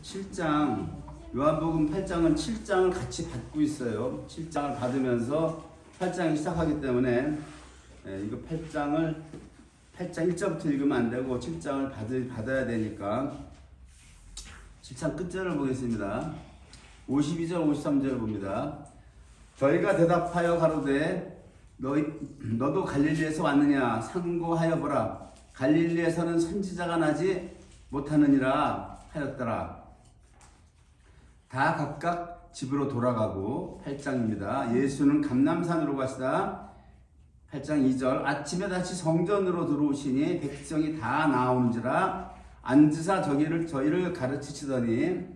7장, 요한복음 8장은 7장을 같이 받고 있어요. 7장을 받으면서 8장이 시작하기 때문에 이거 8장 1절부터 읽으면 안 되고 7장을 받아야 되니까 7장 끝절을 보겠습니다. 52절 53절을 봅니다. 저희가 대답하여 가로되 너도 갈릴리에서 왔느냐 상고하여 보라. 갈릴리에서는 선지자가 나지 못하느니라 하였더라. 다 각각 집으로 돌아가고 8장입니다. 예수는 감람산으로 가시다. 8장 2절 아침에 다시 성전으로 들어오시니 백성이 다 나오는지라 앉으사 저희를 가르치시더니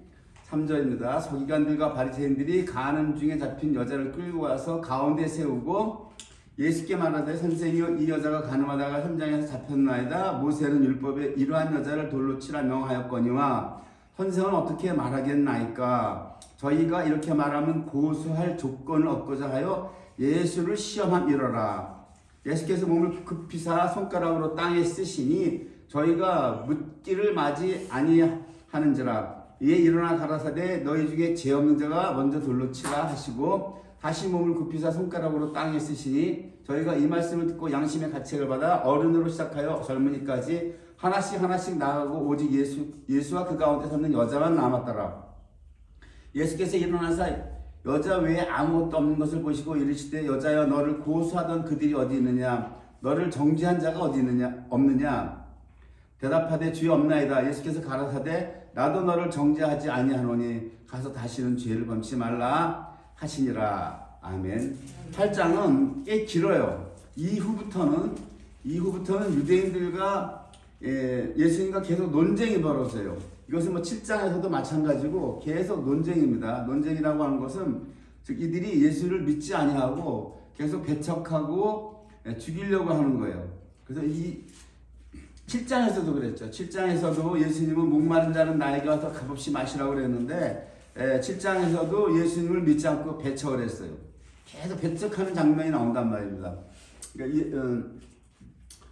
3절입니다. 서기관들과 바리새인들이 가는 중에 잡힌 여자를 끌고 와서 가운데 세우고 예수께 말하되 선생이여 이 여자가 간음하다가 현장에서 잡혔나이다. 모세는 율법에 이러한 여자를 돌로 치라 명하였거니와 선생은 어떻게 말하겠나이까. 저희가 이렇게 말하면 고소할 조건을 얻고자 하여 예수를 시험함이러라. 예수께서 몸을 굽히사 손가락으로 땅에 쓰시니 저희가 묻기를 마지 아니하는지라. 이에 일어나 가라사대 너희 중에 죄 없는 자가 먼저 돌로 치라 하시고 다시 몸을 굽히사 손가락으로 땅에 쓰시니 저희가 이 말씀을 듣고 양심의 가책을 받아 어른으로 시작하여 젊은이까지 하나씩 나가고 오직 예수와 그 가운데 섰는 여자만 남았더라. 예수께서 일어나사 여자 외에 아무것도 없는 것을 보시고 이르시되 여자여 너를 고소하던 그들이 어디 있느냐 너를 정죄한 자가 어디 없느냐 대답하되 주여 없나이다. 예수께서 가라사대 나도 너를 정죄하지 아니하노니 가서 다시는 죄를 범치 말라 하시니라. 아멘. 8장은 꽤 길어요. 이후부터는 유대인들과 예수님과 계속 논쟁이 벌어져요. 이것은 7장에서도 마찬가지고 계속 논쟁입니다. 논쟁이라고 하는 것은 즉 이들이 예수를 믿지 아니하고 계속 배척하고 죽이려고 하는 거예요. 그래서 이 7장에서도 그랬죠. 7장에서도 예수님은 목마른 자는 나에게 와서 값없이 마시라고 그랬는데 7장에서도 예수님을 믿지 않고 배척을 했어요. 계속 배척하는 장면이 나온단 말입니다. 그러니까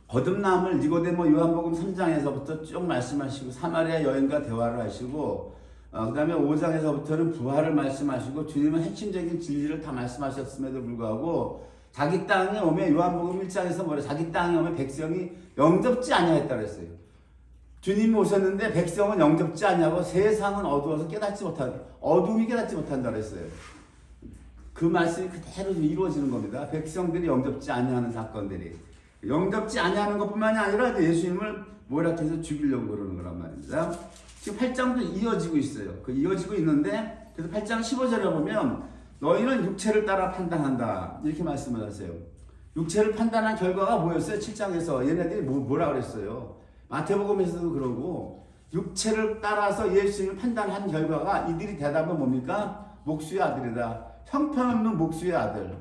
거듭남을 니고데모 요한복음 3장에서부터 쭉 말씀하시고 사마리아 여인과 대화를 하시고 그 다음에 5장에서부터는 부활을 말씀하시고 주님은 핵심적인 진리를 다 말씀하셨음에도 불구하고 자기 땅에 오면 요한복음 1장에서 뭐래 자기 땅에 오면 백성이 영접지 아니하였다 그랬어요. 주님이 오셨는데 백성은 영접지 않냐고 세상은 어두워서 어둠이 깨닫지 못한다 그랬어요. 그 말씀이 그대로 이루어지는 겁니다. 백성들이 영접지 아니하는 사건들이 영접지 아니하는 것뿐만이 아니라 예수님을 모략해서 죽이려고 그러는 거란 말입니다. 지금 8장도 이어지고 있어요. 이어지고 있는데 그래서 8장 15절에 보면 너희는 육체를 따라 판단한다 이렇게 말씀을 하세요. 육체를 판단한 결과가 뭐였어요? 7장에서 얘네들이 뭐라 그랬어요? 마태복음에서도 그러고 육체를 따라서 예수님을 판단한 결과가 이들이 대답은 뭡니까? 목수의 아들이다. 형편없는 목수의 아들.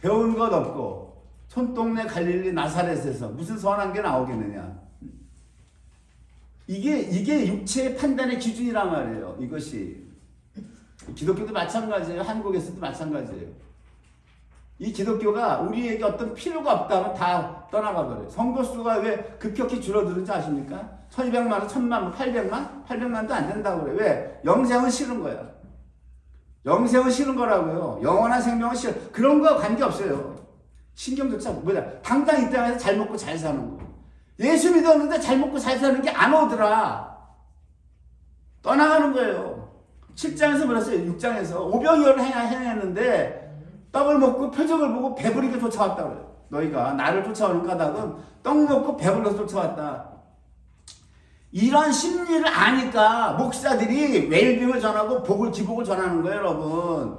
배운 것 없고 손동네 갈릴리 나사렛에서 무슨 선한 게 나오겠느냐. 이게 육체의 판단의 기준이란 말이에요. 이것이 기독교도 마찬가지예요. 한국에서도 마찬가지예요. 이 기독교가 우리에게 어떤 필요가 없다면 다 떠나가 버려요. 성도수가 왜 급격히 줄어드는지 아십니까? 1200만, 1000만, 800만? 800만도 안 된다고 그래요. 왜? 영생은 싫은 거야. 영생은 싫은 거라고요. 영원한 생명은 싫어. 그런 거와 관계없어요. 신경조차 당장 이 땅에서 잘 먹고 잘 사는 거. 예수 믿었는데 잘 먹고 잘 사는 게 안 오더라. 떠나가는 거예요. 7장에서 그랬어요. 6장에서 오병이어를 행했는데 떡을 먹고 표적을 보고 배부르게 쫓아왔다 그래요. 너희가 나를 쫓아오는 까닭은 떡 먹고 배불러서 쫓아왔다. 이런 심리를 아니까 목사들이 웰빙을 전하고 기복을 전하는 거예요, 여러분.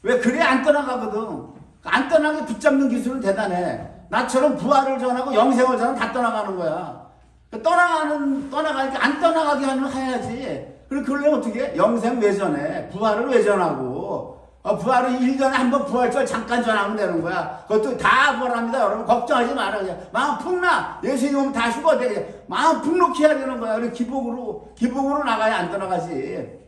왜 그래 안 떠나가거든. 안 떠나게 붙잡는 기술은 대단해. 나처럼 부활을 전하고 영생을 전하면 다 떠나가는 거야. 떠나가니까 안 떠나가게 해야지. 그러려면 어떻게 해? 영생 왜 전해? 부활을 왜 전하고? 부활은 1년에 한 번 부활절 잠깐 전하면 되는 거야. 그것도 다 부활합니다. 여러분 걱정하지 말아요. 마음 푹나. 예수님 오면 다 죽어야 돼. 마음 푹놓게 해야 되는 거야. 우리 기복으로 나가야 안 떠나가지.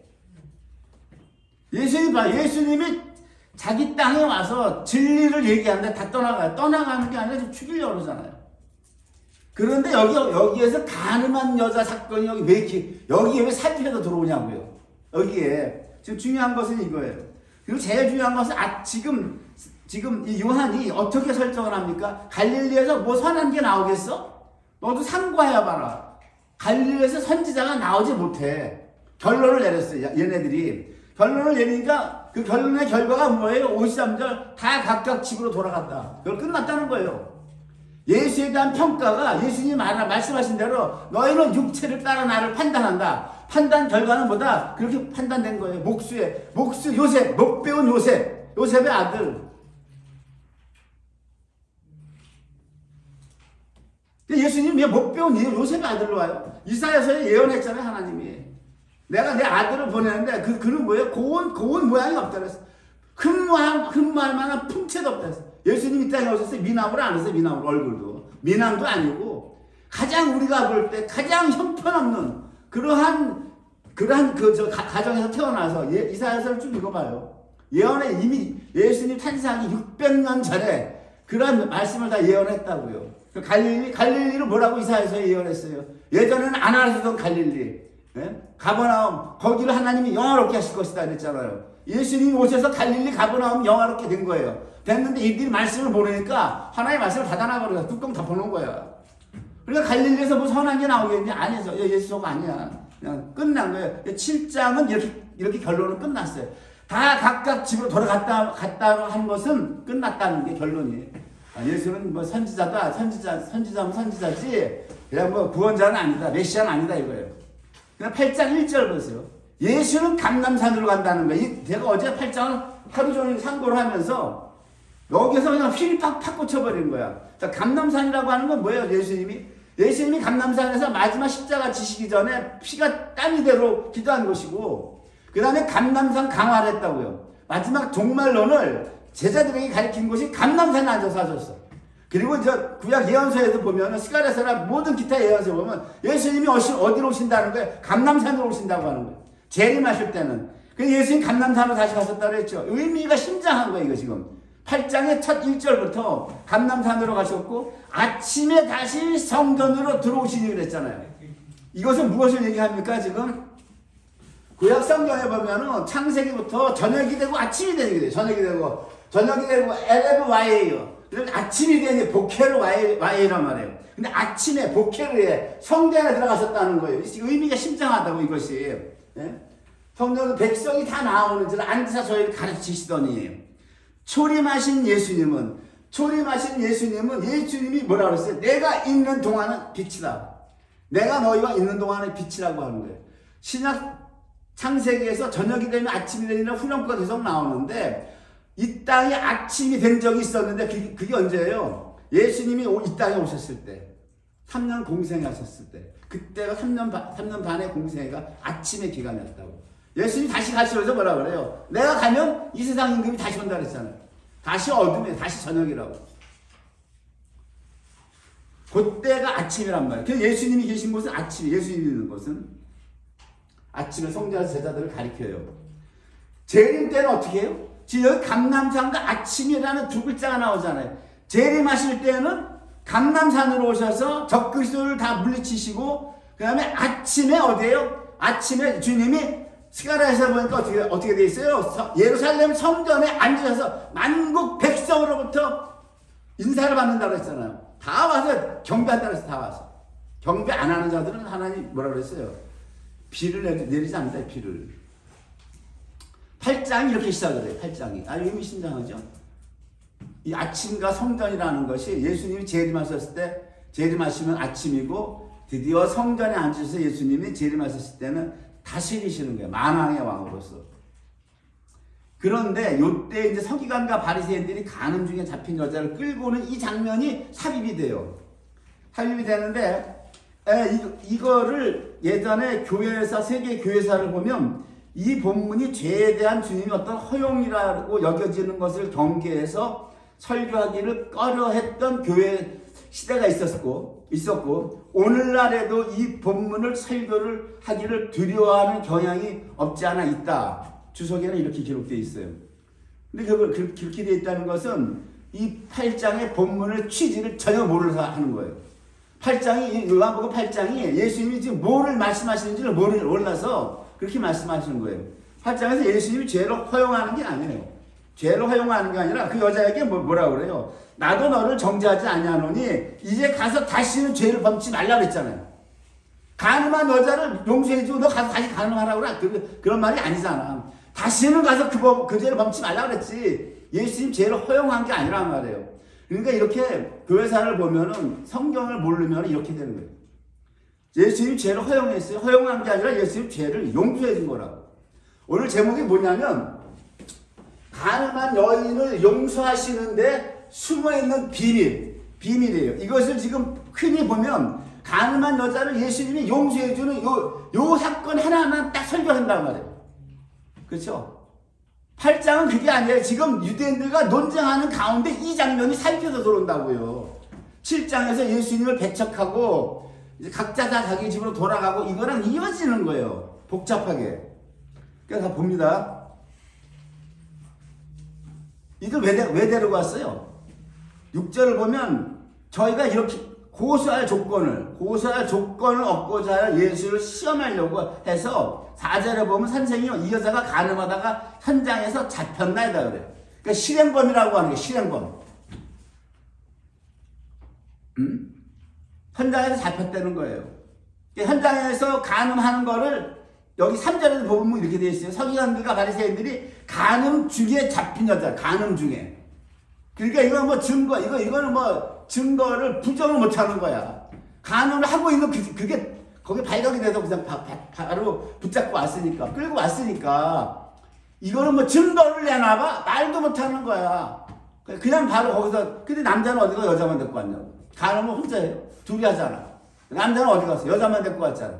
예수님이 자기 땅에 와서 진리를 얘기하는데 다 떠나가요. 떠나가는 게 아니라 좀 죽이려고 그러잖아요. 그런데 여기에서 가늠한 여자 사건이 여기에 왜 살피려다 들어오냐고요. 여기에 지금 중요한 것은 이거예요. 그리고 제일 중요한 것은 지금 이 요한이 어떻게 설정을 합니까? 갈릴리에서 뭐 선한 게 나오겠어? 너도 삼가해 봐라. 갈릴리에서 선지자가 나오지 못해. 결론을 내렸어요. 얘네들이. 결론을 내리니까 그 결론의 결과가 뭐예요? 53절 다 각각 집으로 돌아갔다. 그걸 끝났다는 거예요. 예수에 대한 평가가 예수님이 말씀하신 대로 너희는 육체를 따라 나를 판단한다. 판단 결과는 뭐다? 그렇게 판단된 거예요. 목수 요셉, 못 배운 요셉의 아들. 예수님이 왜 못 배운 요셉의 아들로 와요? 이사야서에 예언했잖아요, 하나님이. 내가 내 아들을 보내는데 그는 뭐예요? 고운 모양이 없다 그랬어. 흠모할 만한 품체도 없다 그랬어. 예수님 이 땅에 오셨어요. 미남으로 안 오셨어요. 미남으로 얼굴도. 미남도 아니고 가장 우리가 볼 때 가장 형편없는 그러한 가정에서 태어나서 이사야서를 좀 읽어봐요. 예언에 이미 예수님 탄생하기 600년 전에 그런 말씀을 다 예언했다고요. 갈릴리를 뭐라고 이사야서에 예언했어요. 예전에는 안 하시던 갈릴리. 가버나움 거기를 하나님이 영화롭게 하실 것이다 그랬잖아요. 예수님이 오셔서 갈릴리 가버나움 영화롭게 된 거예요. 됐는데 이들이 말씀을 모르니까 하나님의 말씀을 닫아놔버려서 뚜껑 덮어놓은 거야. 그러니까 갈릴리에서 뭐 선한 게 나오겠니? 아니죠. 예수가 아니야. 그냥 끝난 거예요. 7장은 이렇게 결론은 끝났어요. 다 각각 집으로 돌아갔다 한 것은 끝났다는 게 결론이에요. 예수는 뭐 선지자면 선지자지 그냥 뭐 구원자는 아니다. 메시아는 아니다 이거예요. 그냥 8장 1절 보세요. 예수는 감람산으로 간다는 거예요. 제가 어제 8장을 하루 종일 상고를 하면서 여기서 그냥 휠이 팍 꽂혀버린 거야. 자, 감람산이라고 하는 건 뭐예요? 예수님이 감람산에서 마지막 십자가 지시기 전에 피가 땀이대로 기도한 것이고 그 다음에 감람산 강화를 했다고요. 마지막 종말론을 제자들에게 가르친 것이 감람산에 앉아서 하셨어. 그리고 이제 구약 예언서에도 보면 스가랴서나 모든 기타 예언서에 보면 예수님이 어디로 오신다는 거예요? 감람산으로 오신다고 하는 거예요. 재림하실 때는. 그래서 예수님 감람산으로 다시 가셨다고 그랬죠. 의미가 심장한 거예요, 이거 지금. 8장의 첫 1절부터 감람산으로 가셨고 아침에 다시 성전으로 들어오시니 그랬잖아요. 이것은 무엇을 얘기합니까, 지금? 구약 성경에 보면은 창세기부터 저녁이 되고 아침이 되게 돼요. 저녁이 되고 에레브 와이에요. 아침이 되니 복회로 와이란 말이에요. 근데 아침에 복회를 해 성전에 들어가셨다는 거예요. 의미가 심장하다고 이것이. 성전 백성이 다 나오는 줄 앉아서 저희를 가르치시더니 초림하신 예수님은 예수님이 뭐라 그랬어요? 내가 있는 동안은 빛이다. 내가 너희와 있는 동안은 빛이라고 하는 거예요. 신약 창세기에서 저녁이 되면 아침이 되는 후렴구가 계속 나오는데 이 땅에 아침이 된 적이 있었는데 그게 언제예요? 예수님이 이 땅에 오셨을 때 3년 공생하셨을 때 그때가 3년 반의 공생애가 아침의 기간이었다고. 예수님이 다시 가시면서 뭐라 그래요? 내가 가면 이 세상 임금이 다시 온다 그랬잖아요. 다시 어둠에 다시 저녁이라고. 그때가 아침이란 말이에요. 그래서 예수님이 계신 곳은 아침, 예수님이 있는 곳은 아침에 성전에서 제자들을 가리켜요. 재림 때는 어떻게 해요? 지금 여기 감람산과 아침이라는 두 글자가 나오잖아요. 재림하실 때는 감람산으로 오셔서 적그리스도를 다 물리치시고 그 다음에 아침에 어디에요? 아침에 주님이 스가랴에서 보니까 어떻게 돼 있어요? 예루살렘 성전에 앉으셔서 만국 백성으로부터 인사를 받는다고 했잖아요. 다 와서 경배한다고 해서 다 와서. 경배 안 하는 자들은 하나님 뭐라 그랬어요? 비를 내리지 않는다, 비를. 8장이 이렇게 시작을 해요. 8장이. 아주 의미심장하죠? 이 아침과 성전이라는 것이 예수님이 재림하셨을 때 재림하시면 아침이고 드디어 성전에 앉으셔서 예수님이 재림하셨을 때는 다스리시는 거예요. 만왕의 왕으로서. 그런데 요때 이제 서기관과 바리새인들이 간음 중에 잡힌 여자를 끌고 오는 이 장면이 삽입이 돼요. 삽입이 되는데 이거를 예전에 교회사 세계 교회사를 보면 이 본문이 죄에 대한 주님이 어떤 허용이라고 여겨지는 것을 경계해서 설교하기를 꺼려했던 교회 시대가 있었고 오늘날에도 이 본문을 설교를 하기를 두려워하는 경향이 없지 않아 있다. 주석에는 이렇게 기록되어 있어요. 근데 그렇게 되어 있다는 것은 이 8장의 본문을 취지를 전혀 모르서 하는 거예요. 8장이 요한복음 8장이 예수님이 지금 뭐를 말씀하시는지를 몰라서 그렇게 말씀하시는 거예요. 8장에서 예수님이 죄를 허용하는 게 아니에요. 죄를 허용하는 게 아니라 그 여자에게 뭐라고 그래요? 나도 너를 정죄하지 아니하노니 이제 가서 다시는 죄를 범치 말라 그랬잖아요. 간음한 여자를 용서해주고 너 가서 다시 간음하라고 그래. 그런 말이 아니잖아. 다시는 가서 그 죄를 범치 말라 그랬지. 예수님 죄를 허용한 게 아니란 말이에요. 그러니까 이렇게 교회사를 보면은 성경을 모르면 이렇게 되는 거예요. 예수님 죄를 허용했어요. 허용한 게 아니라 예수님 죄를 용서해 준 거라고. 오늘 제목이 뭐냐면 간음한 여인을 용서하시는데 숨어있는 비밀이에요. 이것을 지금 흔히 보면 간음한 여자를 예수님이 용서해주는 요 사건 하나만 딱 설교한단 말이에요. 그렇죠? 8장은 그게 아니에요. 지금 유대인들과 논쟁하는 가운데 이 장면이 살펴서 들어온다고요. 7장에서 예수님을 배척하고 이제 각자 다 자기 집으로 돌아가고 이거랑 이어지는 거예요. 복잡하게. 그래서 봅니다. 이들 왜 데리고 왔어요? 6절을 보면 저희가 이렇게 고소할 조건을 얻고자 하여 예수를 시험하려고 해서 4절에 보면 선생님이 이 여자가 간음하다가 현장에서 잡혔나이다 그래요. 그러니까 실행범이라고 하는 게 실행범. 현장에서 잡혔다는 거예요. 그러니까 현장에서 간음하는 거를 여기 3절에도 보면 이렇게 되어 있어요. 서기관들과 바리새인들이 간음 중에 잡힌 여자, 간음 중에. 그러니까 이건 뭐 증거, 이거는 뭐 증거를 부정을 못 하는 거야. 간음을 하고 있는 그게 거기 발각이 돼서 그냥 바로 붙잡고 왔으니까, 끌고 왔으니까 이거는 뭐 증거를 내놔봐? 말도 못 하는 거야. 그냥 바로 거기서, 근데 남자는 어디가 여자만 데리고 왔냐고. 간음은 혼자예요. 둘이 하잖아. 남자는 어디 갔어? 여자만 데리고 왔잖아.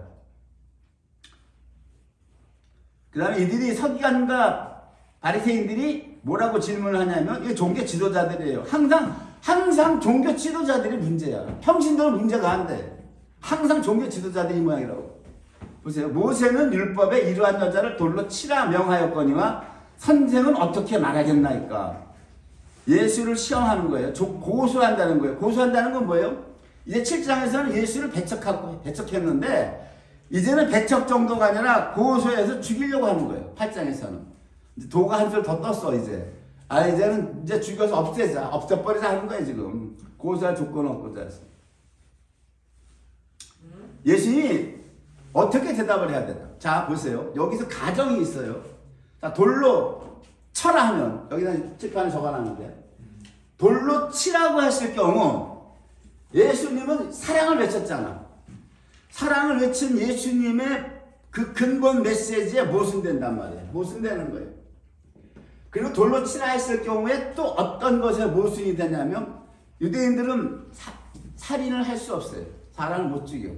그 다음에 이들이 서기관과 바리새인들이 뭐라고 질문을 하냐면 이게 종교 지도자들이에요. 항상 종교 지도자들이 문제야. 평신도는 문제가 안 돼. 항상 종교 지도자들이 이 모양이라고. 보세요. 모세는 율법에 이러한 여자를 돌로 치라 명하였거니와 선생은 어떻게 말하겠나이까. 예수를 시험하는 거예요. 고소한다는 거예요. 고소한다는 건 뭐예요? 이제 7장에서는 예수를 배척했는데 이제는 배척 정도가 아니라 고소해서 죽이려고 하는 거예요. 8장에서는. 도가 한 줄 더 떴어, 이제. 이제는 이제 죽여서 없애버리자 하는 거예요, 지금. 고소할 조건은 없고자 해서. 예수님이 어떻게 대답을 해야 되나? 자, 보세요. 여기서 가정이 있어요. 자, 돌로 쳐라 하면, 여기다 칠판에 적어놨는데, 돌로 치라고 했을 경우, 예수님은 사랑을 외쳤잖아. 사랑을 외친 예수님의 그 근본 메시지에 모순된단 말이에요. 모순되는 거예요. 그리고 돌로 치라 했을 경우에 또 어떤 것에 모순이 되냐면 유대인들은 살인을 할 수 없어요. 사람을 못 죽여.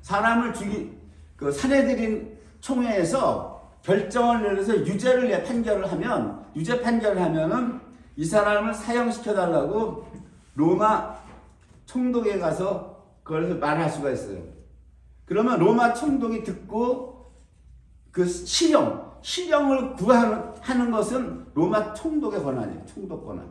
사람을 그 사내들인 총회에서 결정을 내려서 유죄 판결을 하면은 이 사람을 사형시켜달라고 로마 총독에 가서 그걸 말할 수가 있어요. 그러면 로마 총독이 듣고 그 실형을 구하는 것은 로마 총독의 권한이에요. 총독 권한.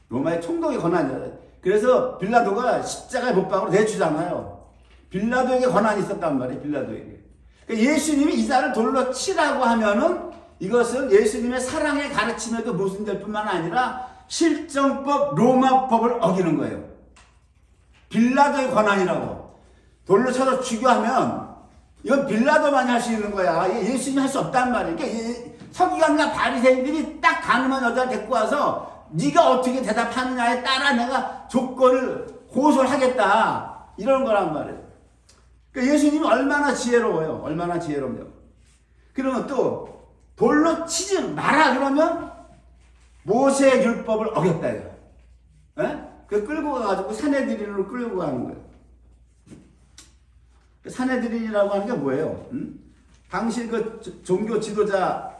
로마의 총독의 권한이에요. 그래서 빌라도가 십자가에 못 박으로 내주잖아요. 빌라도에게 권한이 있었단 말이에요. 빌라도에게. 그러니까 예수님이 이 자를 돌로 치라고 하면은 이것은 예수님의 사랑의 가르침에도 모순될 뿐만 아니라 실정법 로마법을 어기는 거예요. 빌라도의 권한이라고. 돌로 쳐서 죽여하면 이건 빌라도만이 할 수 있는 거야. 예수님이 할 수 없단 말이에요. 그러니까 서기관과 바리새인들이 딱 간음한 여자를 데리고 와서 네가 어떻게 대답하느냐에 따라 내가 조건을 고소를 하겠다. 이런 거란 말이에요. 그러니까 예수님이 얼마나 지혜로워요. 얼마나 지혜롭냐. 그러면 또 돌로 치지 마라 그러면 모세의 율법을 어겼다 이거. 그 끌고 가가지고 사내들인으로 끌고 가는 거예요. 사내들인이라고 하는 게 뭐예요? 당시 그 종교 지도자들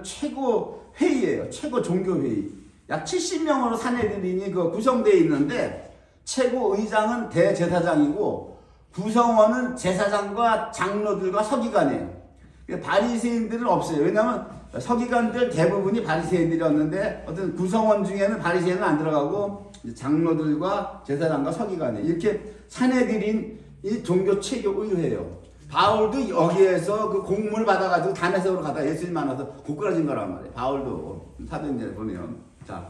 최고 회의예요. 최고 종교 회의. 약 70명으로 사내들인이 그 구성되어 있는데 최고 의장은 대제사장이고 구성원은 제사장과 장로들과 서기관이에요. 바리새인들은 없어요. 왜냐하면 서기관들 대부분이 바리새인들이었는데 어떤 구성원 중에는 바리새인은 안 들어가고 장로들과 제사장과 서기관이 이렇게 사내들인 이 종교 체계 의회예요. 바울도 여기에서 그 공문을 받아가지고 다메섹으로 가다가 예수님 만나서 고꾸라진 거란 말이에요. 바울도 사도행전에 보면. 자,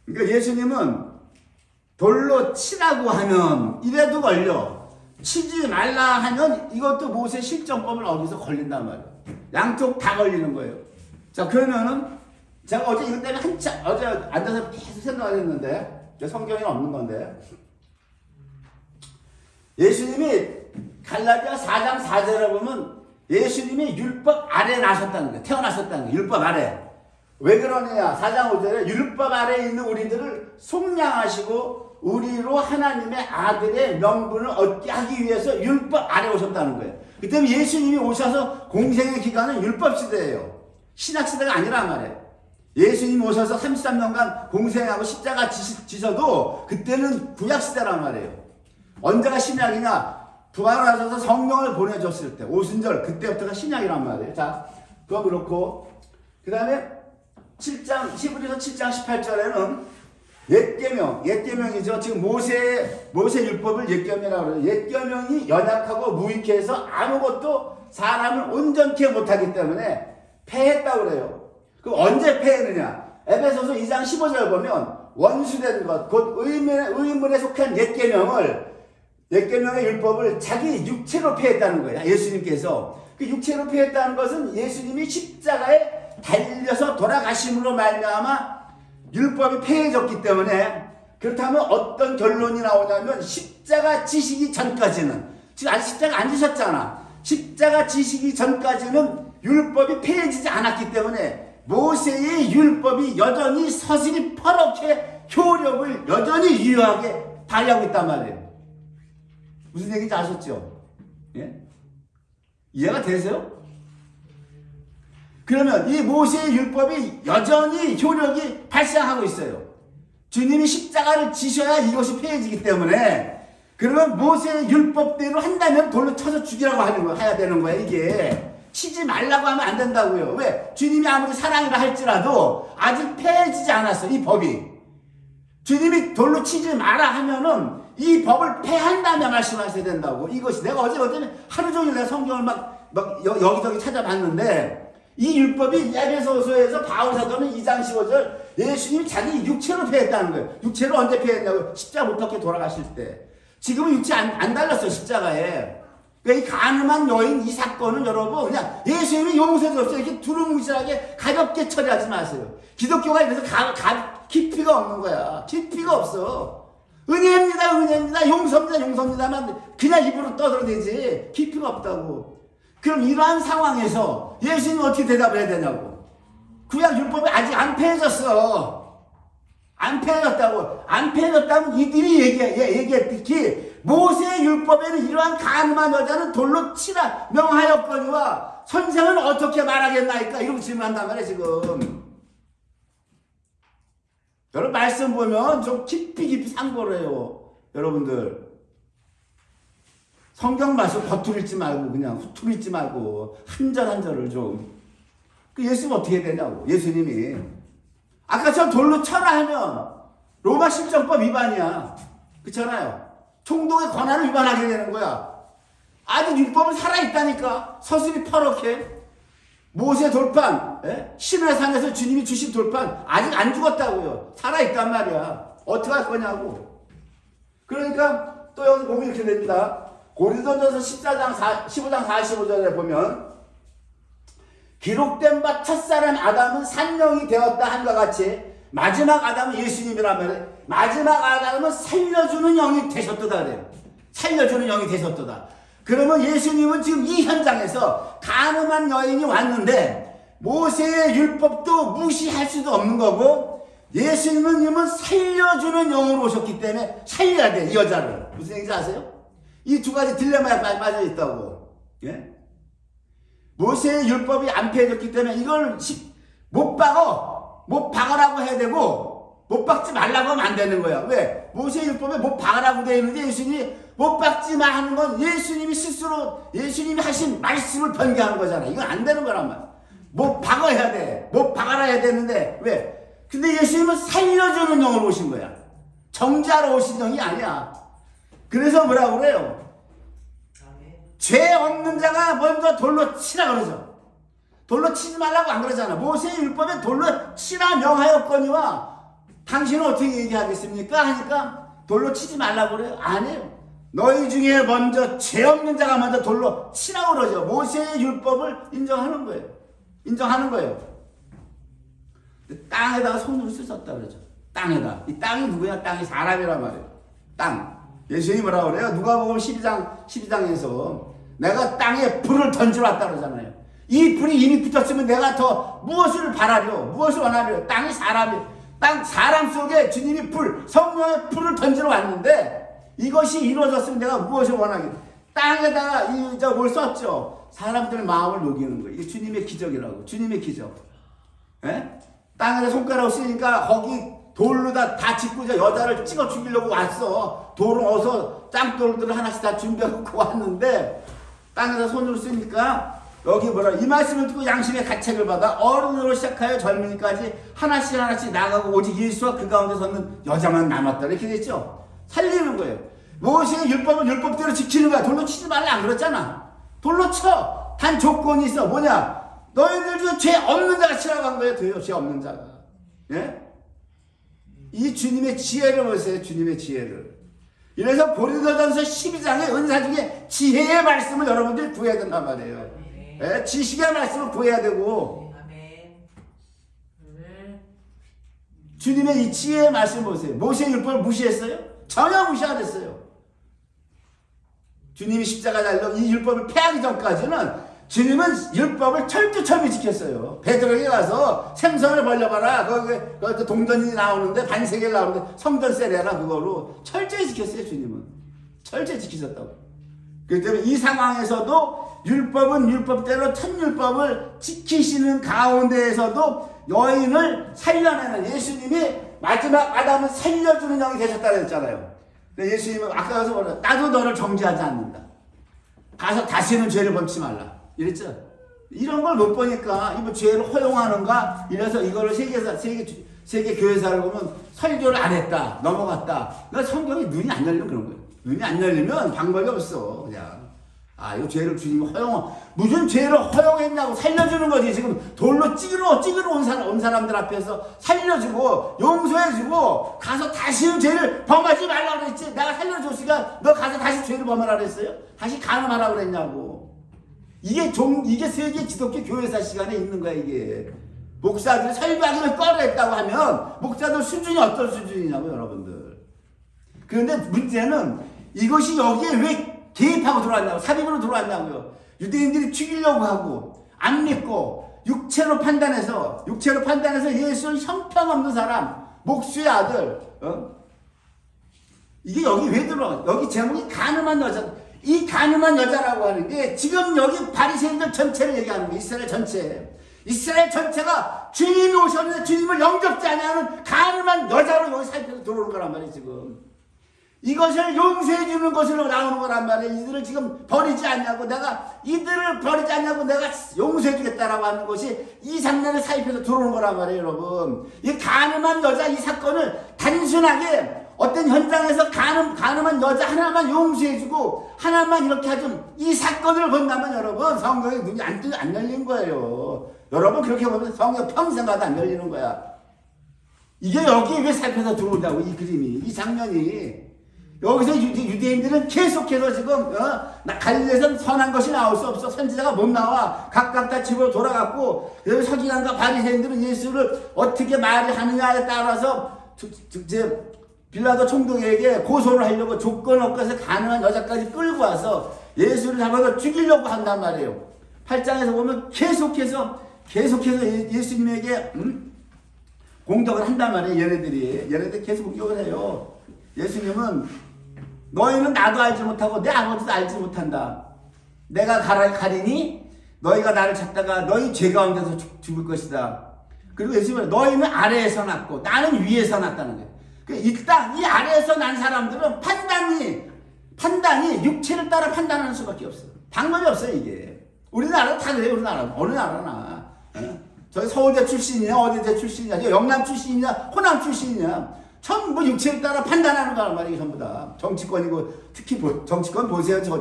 그러니까 예수님은 돌로 치라고 하면 이래도 걸려. 치지 말라 하면 이것도 모세 실정법을 어기서 걸린단 말이에요. 양쪽 다 걸리는 거예요. 자, 그러면은 제가 어제 이것 때문에 한참 어제 앉아서 계속 생각을 했는데 성경에 없는 건데 예수님이 갈라디아 4장 4절에 보면 예수님이 율법 아래 나셨다는 거예요. 태어나셨다는 거예요. 율법 아래. 왜 그러느냐? 4장 5절에 율법 아래에 있는 우리들을 속량하시고 우리로 하나님의 아들의 명분을 얻게 하기 위해서 율법 아래 오셨다는 거예요. 그 때문에 예수님이 오셔서 공생의 기간은 율법 시대예요. 신약 시대가 아니란 말이에요. 예수님이 오셔서 33년간 공생하고 십자가 지셔도 그때는 구약 시대란 말이에요. 언제가 신약이냐? 부활하셔서 성령을 보내줬을 때 오순절 그때부터가 신약이란 말이에요. 자, 그거 그렇고 그 다음에 7장 히브리서 7장 18절에는 옛계명이죠. 지금 모세 율법을 옛계명이라고 그래요. 옛계명이 연약하고 무익해서 아무것도 사람을 온전케 못하기 때문에 폐했다고 그래요. 그럼 언제 폐했느냐? 에베소서 2장 15절 보면 원수된 것, 곧 의문에 속한 옛계명의 율법을 자기 육체로 폐했다는 거예요. 예수님께서. 그 육체로 폐했다는 것은 예수님이 십자가에 달려서 돌아가심으로 말미암아 율법이 폐해졌기 때문에 그렇다면 어떤 결론이 나오냐면 십자가 지시기 전까지는 지금 아직 십자가 안 지셨잖아. 십자가 지시기 전까지는 율법이 폐해지지 않았기 때문에 모세의 율법이 여전히 서슬이 퍼렇게 효력을 여전히 유효하게 발휘하고 있단 말이에요. 무슨 얘기인지 아셨죠? 예? 이해가 되세요? 그러면 이 모세의 율법이 여전히 효력이 발생하고 있어요. 주님이 십자가를 지셔야 이것이 폐해지기 때문에 그러면 모세의 율법대로 한다면 돌로 쳐서 죽이라고 해야 되는 거야. 이게 치지 말라고 하면 안 된다고요. 왜? 주님이 아무리 사랑이라 할지라도 아직 폐해지지 않았어. 이 법이. 주님이 돌로 치지 마라 하면은 이 법을 폐한다며 말씀하셔야 된다고. 이것이 내가 어제 하루 종일 내가 성경을 막 여기저기 찾아봤는데 이 율법이 에베소서에서 바울 사도는 2장 15절 예수님이 자기 육체로 폐했다는 거예요. 육체로 언제 폐했냐고? 십자가 못 박혀 돌아가실 때. 지금은 육체 안 달렸어 십자가에. 그러니까 이 가늠한 여인 이 사건은 여러분 그냥 예수님이 용서도 없어요. 이렇게 두루뭉실하게 가볍게 처리하지 마세요. 기독교가 이래서 깊이가 없는 거야. 깊이가 없어. 은혜입니다 용서입니다만 그냥 입으로 떠들어대지 깊이가 없다고. 그럼 이러한 상황에서 예수님은 어떻게 대답을 해야 되냐고. 구약 율법이 아직 안 폐해졌어. 안 폐해졌다고. 안 폐해졌다면 이들이 얘기했듯이 모세의 율법에는 이러한 가늠한 여자는 돌로 치라 명하였거니와 선생은 어떻게 말하겠나이까 이러고 질문한단 말이에요 지금. 여러분 말씀 보면 좀 깊이 상고를 해요. 여러분들 성경 말씀 겉으로 읽지 말고 그냥 후투로 읽지 말고 한 절 한 절을 좀. 그 예수님 어떻게 되냐고. 예수님이 아까처럼 돌로 쳐라 하면 로마 실정법 위반이야. 그렇잖아요. 총독의 권한을 위반하게 되는 거야. 아직 율법은 살아있다니까. 서슬이 퍼렇게. 모세 돌판, 시내산에서 주님이 주신 돌판 아직 안 죽었다고요. 살아있단 말이야. 어떻게 할 거냐고. 그러니까 또 여기 보면 이렇게 됩니다. 고린도전서 15장 45절에 보면 기록된 바 첫사람 아담은 산령이 되었다 한과 같이 마지막 아담은 예수님이라면 마지막 아담은 살려주는 영이 되셨도다 그래요. 살려주는 영이 되셨도다. 그러면 예수님은 지금 이 현장에서 가늠한 여인이 왔는데 모세의 율법도 무시할 수도 없는 거고 예수님은 살려주는 영으로 오셨기 때문에 살려야 돼. 이 여자를. 무슨 얘기인지 아세요? 이 두 가지 딜레마에 빠져 있다고. 예? 모세의 율법이 안 폐해졌기 때문에 이걸 못 박으라고 해야 되고 못 박지 말라고 하면 안 되는 거야. 왜? 모세의 율법에 못 박으라고 되어 있는데 예수님이 못 박지 마 하는 건 예수님이 스스로 예수님이 하신 말씀을 변경하는 거잖아. 이건 안 되는 거란 말이야. 못 박아야 돼. 못 박아라 해야 되는데 왜? 근데 예수님은 살려주는 영으로 오신 거야. 정죄하러 오신 영이 아니야. 그래서 뭐라고 그래요? 죄 없는 자가 먼저 돌로 치라 그러죠. 돌로 치지 말라고 안 그러잖아. 모세의 율법에 돌로 치라 명하였거니와 당신은 어떻게 얘기하겠습니까? 하니까 돌로 치지 말라고 그래요. 안 해요. 너희 중에 먼저 죄 없는 자가 먼저 돌로 치라고 그러죠. 모세의 율법을 인정하는 거예요. 인정하는 거예요. 땅에다가 손으로 쓰셨다 그러죠. 땅에다. 이 땅이 누구야? 땅이 사람이란 말이에요. 땅. 예수님이 뭐라고 그래요? 누가복음 12장에서 내가 땅에 불을 던져놨다 그러잖아요. 이 불이 이미 붙었으면 내가 더 무엇을 바라려? 무엇을 원하려? 땅이 사람이, 땅 사람 속에 주님이 불, 성령의 불을 던지러 왔는데 이것이 이루어졌으면 내가 무엇을 원하겠? 땅에다가 뭘 썼죠? 사람들 마음을 녹이는 거예요. 이게 주님의 기적이라고. 주님의 기적. 예? 땅에다 손가락을 쓰니까 거기 돌로 다 짓고 여자를 찍어 죽이려고 왔어. 돌을 어서 짱돌들을 하나씩 다 준비하고 왔는데 땅에다 손으로 쓰니까 여기 뭐라 이 말씀을 듣고 양심의 가책을 받아 어른으로 시작하여 젊은이까지 하나씩 나가고 오직 예수와 그 가운데 섰는 여자만 남았다. 이렇게 됐죠. 살리는 거예요. 모세의 율법은 율법대로 지키는 거야. 돌로 치지 말라 안 그랬잖아. 돌로 쳐. 단 조건이 있어. 뭐냐? 너희들 중에 죄 없는 자가 치라고 한 거예요. 죄 없는 자가. 예? 이 주님의 지혜를 보세요. 주님의 지혜를. 이래서 고린도전서 12장의 은사 중에 지혜의 말씀을 여러분들이 구해야 된단 말이에요. 예? 지식의 말씀을 구해야 되고 주님의 이 지혜의 말씀 보세요. 모세의 율법을 무시했어요? 전혀 무시 안 했어요. 주님이 십자가 달려 이 율법을 폐하기 전까지는 주님은 율법을 철두철미 지켰어요. 베드로에게 가서 생선을 벌려봐라. 거기 동전이 나오는데 반세계를 나오는데 성전 세례라 그거로 철저히 지켰어요. 주님은 철저히 지키셨다고. 그렇기 때문에 이 상황에서도 율법은 율법대로 첫 율법을 지키시는 가운데에서도 여인을 살려내는 예수님이 마지막 아담을 살려주는 영이 되셨다 그랬잖아요. 근데 예수님은 아까 가서 뭐라 나도 너를 정죄하지 않는다. 가서 다시는 죄를 범치 말라. 이랬죠. 이런 걸 못 보니까 이거 죄를 허용하는가 이래서 이거를 세계 교회사를 보면 설교를 안 했다 넘어갔다. 그러니까 성경이 눈이 안 열리면 그런 거예요. 눈이 안 열리면 방법이 없어. 그냥 이거 죄를 주님이 무슨 죄를 허용했냐고 살려주는 거지. 지금 돌로 찍으러 온 사람들 앞에서 살려주고 용서해주고 가서 다시는 죄를 범하지 말라고 그랬지. 내가 살려줬으니까 너 가서 다시 죄를 범하라 그랬어요? 다시 간음하라고 그랬냐고. 이게 세계 기독교 교회사 시간에 있는 거야, 이게. 목사들이 설교하기를 꺼려했다고 하면, 목사들 수준이 어떤 수준이냐고, 여러분들. 그런데 문제는 이것이 여기에 왜 개입하고 들어왔냐고, 삽입으로 들어왔냐고요. 유대인들이 죽이려고 하고, 안 믿고, 육체로 판단해서 예수를 형편없는 사람, 목수의 아들, 이게 여기 왜 들어와? 여기 제목이 가늠한 여자. 이 가늠한 여자라고 하는 게 지금 여기 바리새인들 전체를 얘기하는 거예요. 이스라엘 전체가 주님이 오셨는데 주님을 영접지 않는 가늠한 여자로 여기 살펴서 들어오는 거란 말이에요. 지금 이것을 용서해 주는 것으로 나오는 거란 말이에요. 이들을 지금 버리지 않냐고 내가 용서해 주겠다라고 하는 것이 이 장면을 사입해서 들어오는 거란 말이에요. 여러분 이 가늠한 여자 이 사건을 단순하게 어떤 현장에서 가늠한 여자 하나만 용서해주고 하나만 이렇게 하죠. 이 사건을 본다면 여러분 성경의 눈이 안 열린 거예요. 여러분 그렇게 보면 성경 평생마다 안 열리는 거야. 이게 여기에 왜 살펴서 들어온다고 이 그림이 이 장면이 여기서 유대인들은 계속해서 지금 갈릴리에서는 선한 것이 나올 수 없어. 선지자가 못 나와. 각각 다 집으로 돌아갔고 서기관과 바리새인들은 예수를 어떻게 말하느냐에 따라서 빌라도 총독에게 고소를 하려고 조건 없고서 가능한 여자까지 끌고 와서 예수를 잡아서 죽이려고 한단 말이에요. 8장에서 보면 계속해서 예수님에게 공격을 한단 말이에요. 얘네들이 계속 공격을 해요. 예수님은 너희는 나도 알지 못하고 내 아버지도 알지 못한다. 내가 가리니 너희가 나를 찾다가 너희 죄 가운데서 죽을 것이다. 그리고 예수님은 너희는 아래에서 났고 나는 위에서 났다는 거예요. 일단 이 아래에서 난 사람들은 판단이 육체를 따라 판단하는 수밖에 없어요. 방법이 없어요. 이게 우리나라 다 그래요. 어느 나라나 저기 서울대 출신이냐 어디대 출신이냐 영남 출신이냐 호남 출신이냐 전부 육체를 따라 판단하는 거란 말이에요. 전부 다 정치권이고 특히 정치권 보세요. 저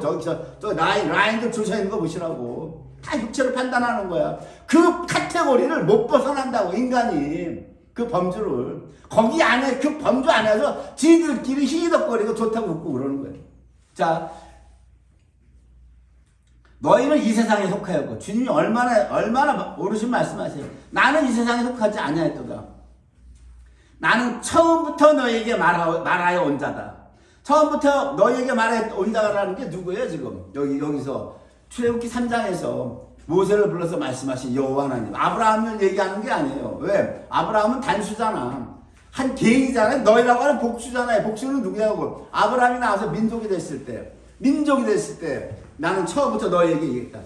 라인들 조사 있는 거 보시라고 다 육체를 판단하는 거야. 그 카테고리를 못 벗어난다고 인간이 그 범주를 거기 안에 그 범주 안에서 지들끼리 희덕거리고 좋다고 웃고 그러는 거예요. 자, 너희는 이 세상에 속하였고 주님이 얼마나 오르신 말씀하세요. 나는 이 세상에 속하지 아니하였도다. 나는 처음부터 너에게 말하여 온 자다. 처음부터 너에게 말하여 온 자라는 게 누구예요 지금? 여기서 출애굽기 3장에서 모세를 불러서 말씀하신 여호와 하나님. 아브라함을 얘기하는 게 아니에요. 왜? 아브라함은 단수잖아. 한 개인이잖아요. 너희라고 하는 복수잖아요. 복수는 누구냐고. 아브라함이 나와서 민족이 됐을 때 나는 처음부터 너에게 얘기했다.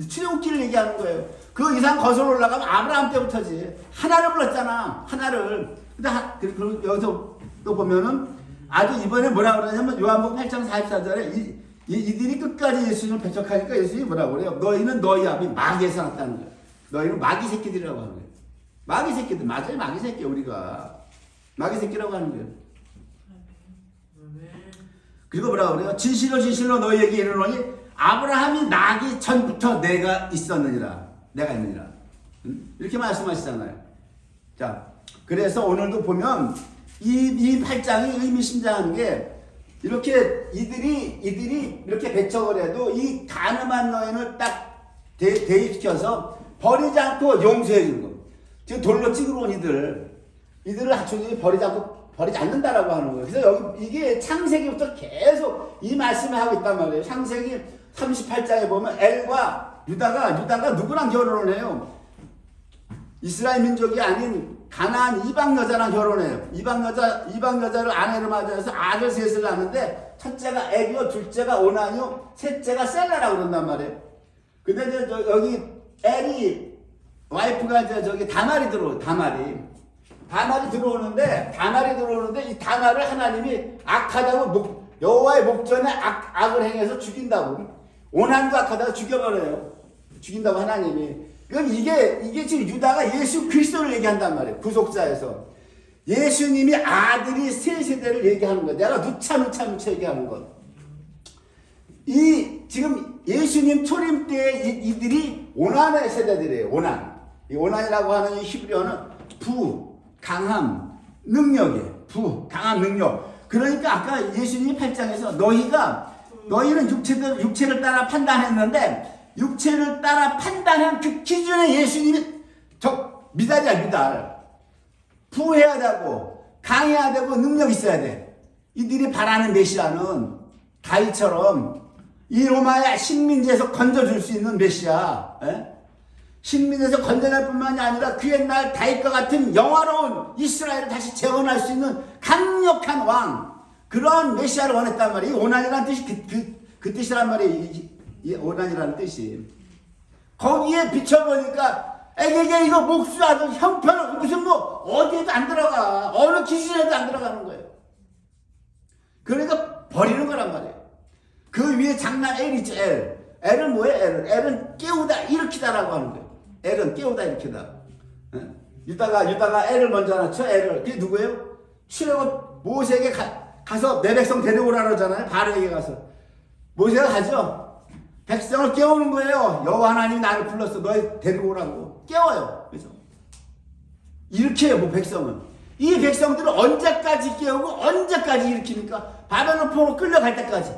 출애굽기를 얘기하는 거예요. 그 이상 거슬러 올라가면 아브라함 때부터지. 하나를 불렀잖아. 하나를. 근데 여기서 또 보면은 아주 이번에 뭐라 그러냐면 요한복음 8장 44절에 이들이 끝까지 예수님을 배척하니까 예수님이 뭐라고 그래요? 너희는 너희 아비 마귀에서 났다는 거예요. 너희는 마귀 새끼들이라고 하는 거예요. 마귀 새끼들. 맞아요. 마귀 새끼 우리가. 마귀 새끼라고 하는 거예요. 그리고 뭐라고 그래요? 진실로 너희에게 이르노니 아브라함이 나기 전부터 내가 있었느니라. 내가 있느니라. 이렇게 말씀하시잖아요. 자, 그래서 오늘도 보면 이 8장이 의미심장한 게 이렇게 이들이 이렇게 배척을 해도 이 가늠한 너희를 딱 대입시켜서 버리지 않고 용서해 주는 거. 지금 돌로 찍으러 온 이들을 주님이 버리지 않는다라고 하는 거예요. 그래서 여기 이게 창세기부터 계속 이 말씀을 하고 있단 말이에요. 창세기 38장에 보면 엘과 유다가 누구랑 결혼을 해요? 이스라엘 민족이 아닌 가나안 이방 여자랑 결혼해요. 이방 여자를 아내로 맞아서 아들 셋을 낳는데 첫째가 애기요, 둘째가 오나니요, 셋째가 셀라라고 그런단 말이에요. 근데 여기 엘이 와이프가 이제 저기 다말이 들어오는데 이 다말을 하나님이 악하다고 여호와의 목전에 악을 행해서 죽인다고. 오난도 악하다고 죽인다고 하나님이. 그럼 이게 지금 유다가 예수 그리스도를 얘기한단 말이에요. 구속자에서. 예수님이 아들이 세 세대를 얘기하는 거예요. 내가 누차 얘기하는 것. 지금 예수님 초림 때 이들이 오난의 세대들이에요. 이 오난이라고 하는 이 히브리어는 강함, 능력이에요. 강함, 능력. 그러니까 아까 예수님이 8장에서 너희는 육체를 따라 판단했는데 육체를 따라 판단한 그 기준에 예수님이 미달이야. 부해야 되고 강해야 되고 능력 있어야 돼. 이들이 바라는 메시아는 다윗처럼 이 로마의 식민지에서 건져줄 수 있는 메시아. 식민지에서 건져낼 뿐만이 아니라 그 옛날 다윗과 같은 영화로운 이스라엘을 다시 재건할 수 있는 강력한 왕. 그런 메시아를 원했단 말이에요. 오난이라는 뜻이 그 뜻이란 말이에요. 이 오난이라는 뜻이. 거기에 비춰보니까 에게게 이거 목수하던 형편은 무슨 어디에도 안 들어가. 어느 기준에도 안 들어가는 거예요. 그러니까 버리는 거란 말이에요. 그 위에 장남 엘 있죠. 엘은 뭐예요? 엘은 깨우다 일으키다라고 하는 거예요. 엘은 깨우다 일으키다. 유다가 엘을 먼저 낳죠. 엘을. 그게 누구예요? 출애굽 모세에게 가서 내 백성 데려오라 그러잖아요. 바로에게 가서. 모세가 가죠. 백성을 깨우는 거예요. 여호와 하나님이 나를 불렀어. 너희 데리고 오라고. 깨워요. 그래서 이렇게 해요. 백성은. 이 백성들을 언제까지 깨우고 언제까지 일으킵니까? 바벨론 포로 끌려갈 때까지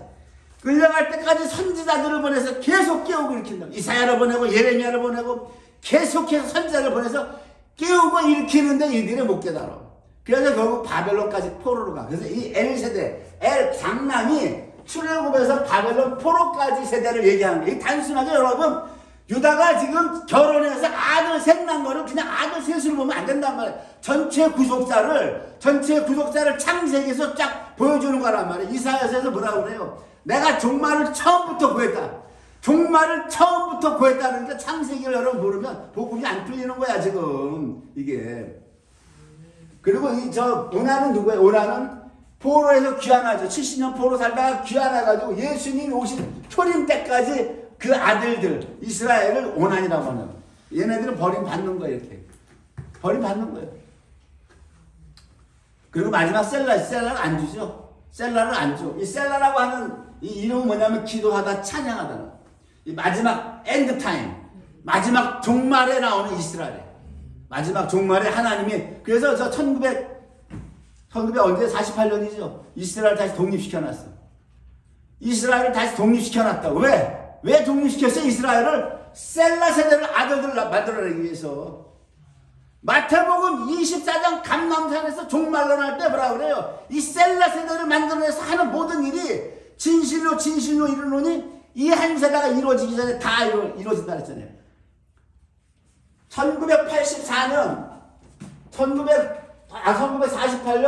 선지자들을 보내서 계속 깨우고 일으킨다. 이사야를 보내고 예레미야를 보내고 계속해서 선지자를 보내서 깨우고 일으키는데 이들이 못 깨달아. 그래서 결국 바벨론까지 포로로 가. 그래서 이 엘세대, 장남이 출애굽에서 바벨론 포로까지 세대를 얘기하는 거예요. 단순하게 여러분, 유다가 지금 결혼해서 아들 셋 난 거를 그냥 아들 셋으로 보면 안 된단 말이에요. 전체 구속자를 창세기에서 쫙 보여주는 거란 말이에요. 이사야서에서 뭐라고 그래요? 내가 종말을 처음부터 구했다는 게 창세기를 여러분 모르면 복음이 안 풀리는 거야 지금 이게. 그리고 오나는 누구예요? 오나는 포로에서 귀환하죠. 70년 포로 살다가 귀환해가지고 예수님 오신 초림 때까지 그 아들들 이스라엘을 오난이라고 하는. 얘네들은 버림받는 거예요. 이렇게 버림받는 거예요. 그리고 마지막 셀라를 안 주죠. 셀라를 안 줘. 이 셀라라고 하는 이 이름은 뭐냐면 기도하다 찬양하다. 이 마지막 엔드 타임, 마지막 종말에 나오는 이스라엘. 마지막 종말에 하나님이, 그래서 저 1900 언제 48년이죠. 이스라엘 다시 독립시켜놨어. 이스라엘을 다시 독립시켜놨다고. 왜 독립시켰어요? 이스라엘을 셀라 세대를 아들들 만들어내기 위해서. 마태복음 24장 감람산에서 종말로 날 때 뭐라 그래요? 이 셀라 세대를 만들어내서 하는 모든 일이 진실로 이루노니 이 한 세대가 이루어지기 전에 다 이루어진다 그랬잖아요. 1948년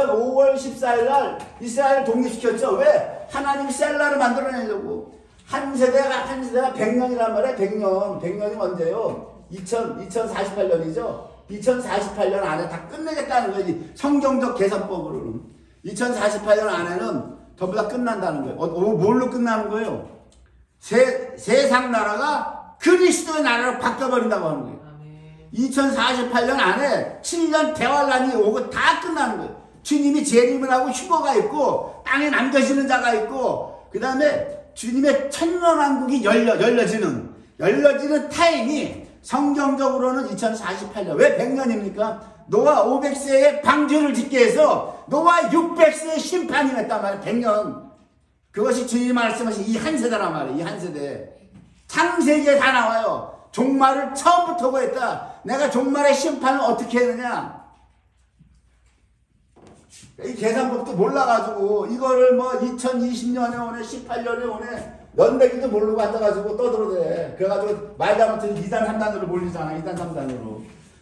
5월 14일 날 이스라엘을 독립시켰죠. 왜? 하나님이 셀라를 만들어내려고. 한 세대가 100년이란 말이에요. 100년이 언제요? 2048년이죠. 2048년 안에 다 끝내겠다는 거예요. 성경적 계산법으로는. 2048년 안에는 전부 다 끝난다는 거예요. 뭘로 끝나는 거예요? 세상 나라가 그리스도의 나라로 바뀌어버린다고 하는 거예요. 2048년 안에 7년 대환란이 오고 다 끝나는 거예요. 주님이 재림을 하고 휴거가 있고 땅에 남겨지는 자가 있고 그 다음에 주님의 천년왕국이 열려지는 타임이 성경적으로는 2048년. 왜 100년입니까? 노아 500세에 방주를 짓게 해서 노아 600세에 심판이 냈단 말이에요. 100년. 그것이 주님이 말씀하신 이 한 세대란 말이에요. 이 한 세대. 창세기에 다 나와요. 종말을 처음부터 구했다. 내가 종말의 심판을 어떻게 했느냐. 이 계산법도 몰라가지고 이거를 뭐 2020년에 오네 18년에 오네 연대기도 모르고 앉아가지고 떠들어대. 그래가지고 말도 못해서 2단 3단으로 몰리잖아. 2단 3단으로.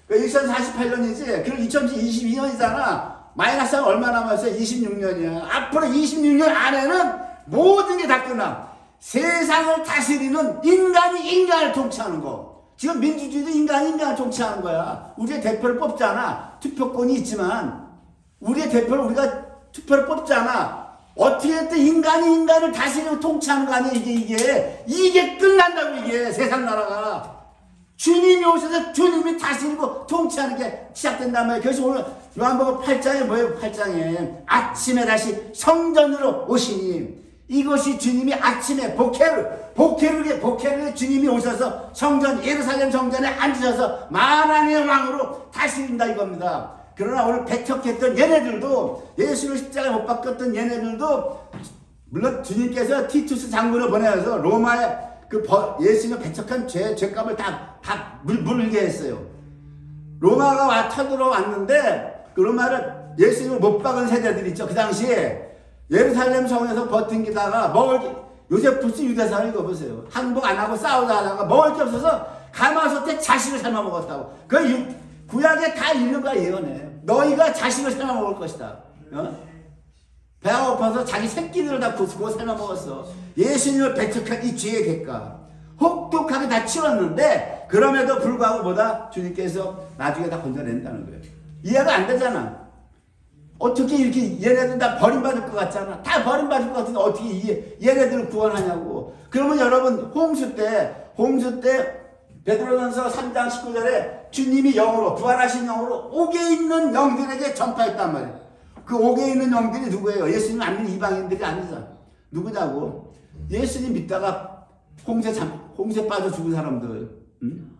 2048년이지. 그리고 2022년이잖아. 마이너스가 얼마 남았어요? 26년이야. 앞으로 26년 안에는 모든 게 다 끝나. 세상을 다스리는 인간이 인간을 통치하는 거. 지금 민주주의도 인간이 인간을 통치하는 거야. 우리의 대표를 뽑잖아. 투표권이 있지만 우리의 대표를 우리가 투표를 뽑잖아. 어떻게 했든 인간이 인간을 다스리고 통치하는 거 아니야. 이게 끝난다고. 이게 세상 나라가 주님이 오셔서 주님이 다스리고 통치하는 게 시작된단 말이에요. 그래서 오늘 요한복음 8장에 뭐예요? 8장에 아침에 다시 성전으로 오시니 이것이 주님이 아침에 복회를 주님이 오셔서 성전 예루살렘 성전에 앉으셔서 만왕의 왕으로 다스린다 이겁니다. 그러나 오늘 배척했던 얘네들도 예수를 십자가에 못 박혔던 얘네들도 물론 주님께서 티투스 장군을 보내서 로마에 예수님을 배척한 죄값을 다 물게 했어요. 로마가 쳐들어왔는데 그 로마를 예수님을 못 박은 세대들 있죠. 그 당시에 예루살렘 성에서 버틴기다가 요세푸스 유대사를 이거 보세요. 항복 안 하고 싸우다 하다가 먹을 게 없어서 가마솥에 자식을 삶아 먹었다고. 그 구약에 다 있는 거야 예언에. 너희가 자식을 삶아 먹을 것이다. 배가 고파서 자기 새끼들을 다 부수고 삶아 먹었어. 예수님을 배척한 이 죄의 대가 혹독하게 다 치렀는데 그럼에도 불구하고 뭐다? 주님께서 나중에 다 건져낸다는 거예요. 이해가 안 되잖아. 어떻게 이렇게 얘네들 다 버림받을 것 같잖아. 다 버림받을 것 같은데 어떻게 얘네들을 구원하냐고. 그러면 여러분 홍수 때 베드로전서 3장 19절에 주님이 영으로 부활하신 영으로 옥에 있는 영들에게 전파했단 말이에요. 그 옥에 있는 영들이 누구예요? 예수님 안 믿는 이방인들이 아니잖아. 누구냐고? 예수님 믿다가 홍수에 빠져 죽은 사람들. 응?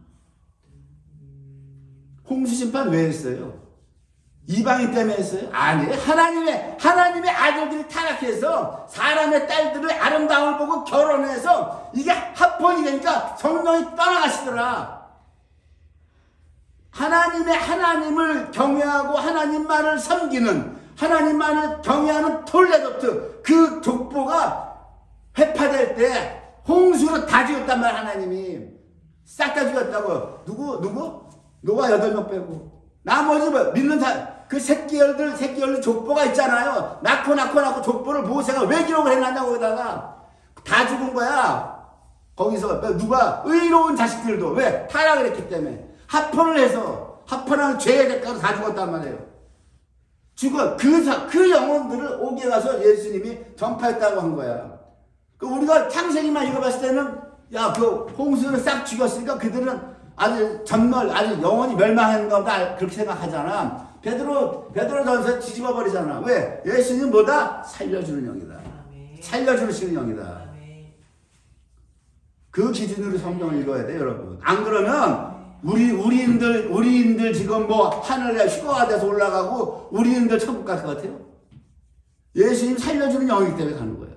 홍수 심판 왜 했어요? 이방인 때문에 했어요? 아니에요. 하나님의 아들들이 타락해서 사람의 딸들의 아름다움을 보고 결혼해서 이게 합본이 되니까 성령이 떠나가시더라. 하나님을 경외하고 하나님만을 섬기는 하나님만을 경외하는 톨레도트 그 족보가 회파될 때 홍수로 다 죽였단 말이야. 하나님이 싹 다 죽였다고. 누구? 노아 8명 빼고 나머지 믿는 그 새끼열들 족보가 있잖아요. 낳고 족보를 모세가 왜 기록을 해놨냐고 거기다가 다 죽은 거야. 거기서 누가 의로운 자식들도 왜 타락을 했기 때문에 합헌하는 죄의 대가로 다 죽었단 말이에요. 죽어 그 영혼들을 옥에 가서 예수님이 전파했다고 한 거야. 우리가 창세기만 읽어봤을 때는 그 홍수를 싹 죽였으니까 그들은 아주 아주 영원히 멸망하는 거다 그렇게 생각하잖아. 베드로전서 뒤집어 버리잖아. 왜? 예수님 뭐다? 살려주는 영이다. 살려주시는 영이다. 그 기준으로 성경을 읽어야 돼, 여러분. 안 그러면 우리인들 지금 뭐 하늘에 휴거가 돼서 올라가고 우리인들 천국 갈 것 같아요. 예수님 살려주는 영이기 때문에 가는 거야.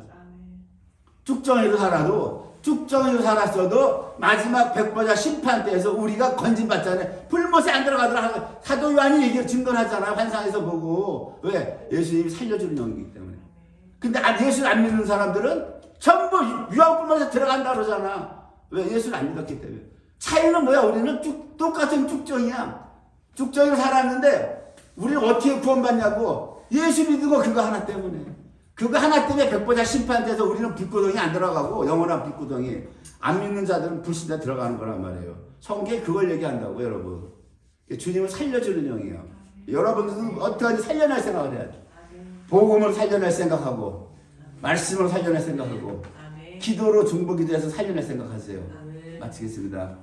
쭉정이로 살았어도 마지막 백보자 심판 때에서 우리가 건진받잖아요. 불못에 안 들어가더라. 사도 요한이 얘기 증거하잖아. 환상에서 보고. 왜? 예수님이 살려주는 영이기 때문에. 근데 예수를 안 믿는 사람들은 전부 유황불못에 들어간다 그러잖아. 왜? 예수를 안 믿었기 때문에. 차이는 뭐야? 우리는 똑같은 쭉정이야. 쭉정이로 살았는데 우리는 어떻게 구원받냐고. 예수 믿고 그거 하나 때문에. 그거 하나 때문에 백보자 심판돼서 우리는 불구덩이 안 들어가고 영원한 불구덩이. 안 믿는 자들은 불신자 들어가는 거란 말이에요. 성경에 그걸 얘기한다고 여러분. 주님을 살려주는 영이에요. 여러분들은 어떻게든지 살려낼 생각을 해야 돼. 복음을 살려낼 생각하고 말씀을 살려낼 생각하고 기도로 중보기도해서 살려낼 생각하세요. 마치겠습니다.